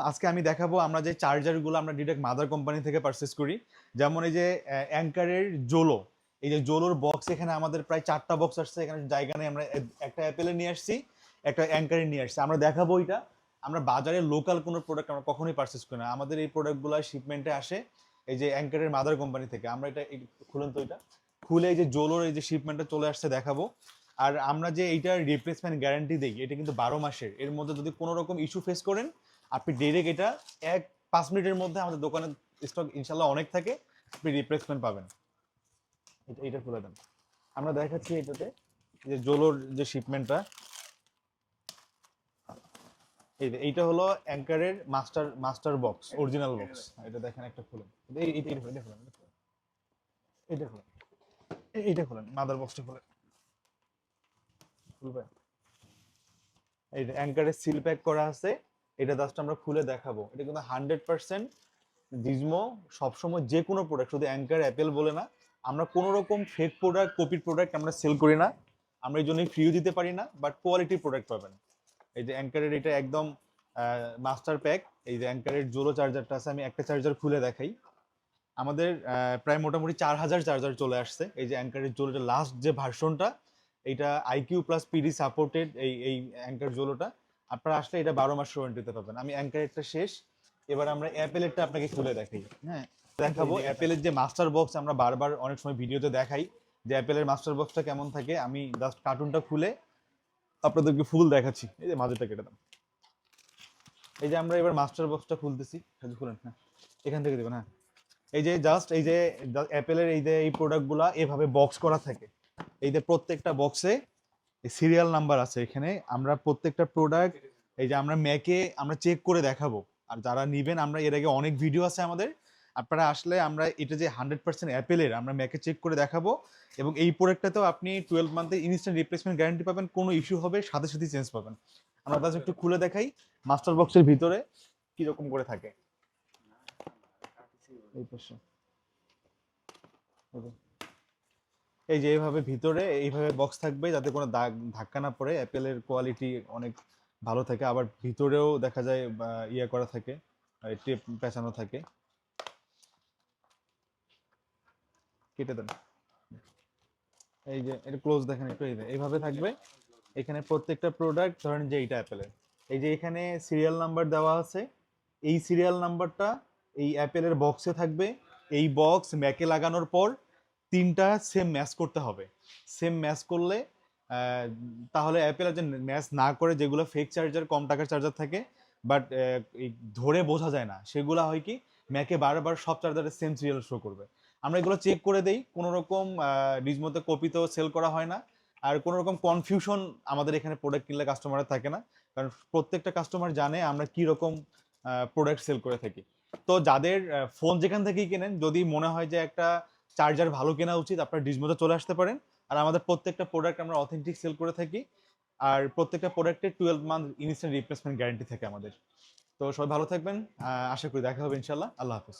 আজকে আমি দেখাবো আমরা যে চার্জারগুলো আমরা ডিরেক্ট মাদার কোম্পানি থেকে পারচেস করি। যেমন এই যে অ্যাঙ্কারের জোলো, এই যে জোলোর বক্স এখানে আমাদের প্রায় 4টা বক্স আসছে, এখানে জায়গা নেই, আমরা একটা অ্যাপেলে নিয়ে আসছি, একটা অ্যাঙ্কারে নিয়ে আসছি। আমরা দেখাবো এটা। আমরা বাজারে লোকাল কোনো প্রোডাক্ট আমরা কখনোই পারচেস করি না, আমাদের এই প্রোডাক্টগুলো শিপমেন্টে আসে এই যে অ্যাঙ্কারের মাদার কোম্পানি থেকে। আমরা এটা খুলেন তো, এটা খুলে এই যে জোলোর এই যে শিপমেন্টটা চলে আসছে দেখাবো। আর আমরা যে এইটার রিপ্লেসমেন্ট গ্যারান্টি দিই, এটা কিন্তু 12 মাসের। এর মধ্যে যদি কোনো রকম ইস্যু ফেস করেন, আপনি ডিরেক্ট এটা 5 মিনিটের মধ্যে আমাদের দোকানে স্টক ইনশাল্লাহ অনেক থাকে, আপনি রিপ্লেসমেন্ট পাবেন। এটা খুলে দেন, আমরা দেখাচ্ছি এটাতে যে জোলোর যে শিপমেন্টটা। এইটা হলো অ্যাঙ্কারের master master box, original box. এটা দেখেন, একটা খুলেন, এটা খুলেন, এটা খুলেন, এইটা খুলেন, মাদার বক্সটা খুলেন, খুলবে। এই অ্যাঙ্কারের সিল প্যাক করা আছে, এটা জাস্ট আমরা খুলে দেখাবো। এটা কিন্তু 100% জিজমো সবসময় যে কোনো প্রোডাক্ট, শুধু অ্যাঙ্কার অ্যাপেল বলে না, আমরা কোনো রকম ফেক প্রোডাক্ট, কপির প্রোডাক্ট আমরা সেল করি না। আমরা এই জন্যই ফ্রিও দিতে পারি না, বাট কোয়ালিটির প্রোডাক্ট পাবেন। এই যে অ্যাঙ্কারের এটা একদম মাস্টার প্যাক। এই যে অ্যাঙ্কারের জোলো চার্জারটা আছে, আমি একটা চার্জার খুলে দেখাই। আমাদের প্রায় মোটামুটি 4000 চার্জার চলে আসছে। এই যে অ্যাঙ্কারের জোলোটা লাস্ট যে ভার্সনটা, এইটা আইকিউ প্লাস পিডি সাপোর্টেড এই অ্যাঙ্কার জোলোটা। আপনারা আসলে এটা 12 মাস ওয়ারেন্টিতে পাবেন। আমি অ্যাঙ্কারেরটা শেষ, এবার আমরা অ্যাপেলেরটা আপনাকে খুলে দেখাই। হ্যাঁ, দেখাবো অ্যাপেলের যে মাস্টার বক্স, আমরা বারবার অনেক সময় ভিডিওতে দেখাই যে অ্যাপেলের মাস্টার বক্সটা কেমন থাকে। আমি জাস্ট কার্টুনটা খুলে আপনাদেরকে ফুল দেখাচ্ছি। এই যে মাঝেটা কেটে দাম। এই যে আমরা এবার মাস্টার বক্সটা খুলতেছি, খুলেন। হ্যাঁ, এখান থেকে দেবেন। হ্যাঁ, এই যে জাস্ট এই যে অ্যাপেলের এই যে এই প্রোডাক্টগুলা এভাবে বক্স করা থাকে। এই যে প্রত্যেকটা বক্সে সিরিয়াল নাম্বার আছে। এখানে আমরা প্রত্যেকটা প্রোডাক্ট এই যে আমরা ম্যাকে আমরা চেক করে দেখাবো। আর যারা নিবেন, আমরা এর আগে অনেক ভিডিও আছে আমাদের, আপনারা আসলে আমরা এটা যে 100% অ্যাপেলের আমরা ম্যাকে চেক করে দেখাবো। এবং এই প্রোডাক্টটাতেও আপনি 12 মান্থের ইনস্ট্যান্ট রিপ্লেসমেন্ট গ্যারান্টি পাবেন, কোনো ইস্যু হবে সাথে সাথে চেঞ্জ পাবেন। আমরা তাহলে একটু খুলে দেখাই মাস্টার বক্সের ভিতরে কিরকম করে থাকে। এই পাশে এই যে এইভাবে ভিতরে এইভাবে বক্স থাকবে, যাতে কোনো দাগ ধাক্কা না পড়ে। অ্যাপেলের কোয়ালিটি অনেক ভালো থাকে। আবার ভিতরেও দেখা যায় ইয়ে করা থাকে, টেপ পেঁচানো থাকে। কেটে দেন। এই যে এটা ক্লোজ দেখেন একটু, এই যে এইভাবে থাকবে। এখানে প্রত্যেকটা প্রোডাক্ট, ধরেন যে এইটা অ্যাপেলের, এই যে এখানে সিরিয়াল নাম্বার দেওয়া আছে। এই সিরিয়াল নাম্বারটা এই অ্যাপেলের বক্সে থাকবে। এই বক্স ম্যাকে লাগানোর পর 3টা সেম ম্যাচ করতে হবে। সেম ম্যাচ করলে তাহলে অ্যাপেল যে ম্যাচ না করে, যেগুলো ফেক চার্জার, কম টাকার চার্জার থাকে, বাট এই ধরে বোঝা যায় না, সেগুলো হয় কি ম্যাকে বারবার সব চার্জারের সেম সিরিয়াল শো করবে। আমরা এগুলো চেক করে দেই, কোনো রকম নিজমতো কপিতেও সেল করা হয় না। আর কোনো রকম কনফিউশন আমাদের এখানে প্রোডাক্ট কিনলে কাস্টমারের থাকে না, কারণ প্রত্যেকটা কাস্টমার জানে আমরা কি রকম প্রোডাক্ট সেল করে থাকি। তো যাদের ফোন যেখান থেকেই কেনেন, যদি মনে হয় যে একটা চার্জার ভালো কেনা উচিত, আপনার ডিজমোতে চলে আসতে পারেন। আর আমাদের প্রত্যেকটা প্রোডাক্ট আমরা অথেন্টিক সেল করে থাকি। আর প্রত্যেকটা প্রোডাক্টে 12 মান্থ ইনস্ট্যান্ট রিপ্লেসমেন্ট গ্যারান্টি থাকে আমাদের। তো সবাই ভালো থাকবেন, আশা করি দেখা হবে ইনশাল্লাহ। আল্লাহ হাফেজ।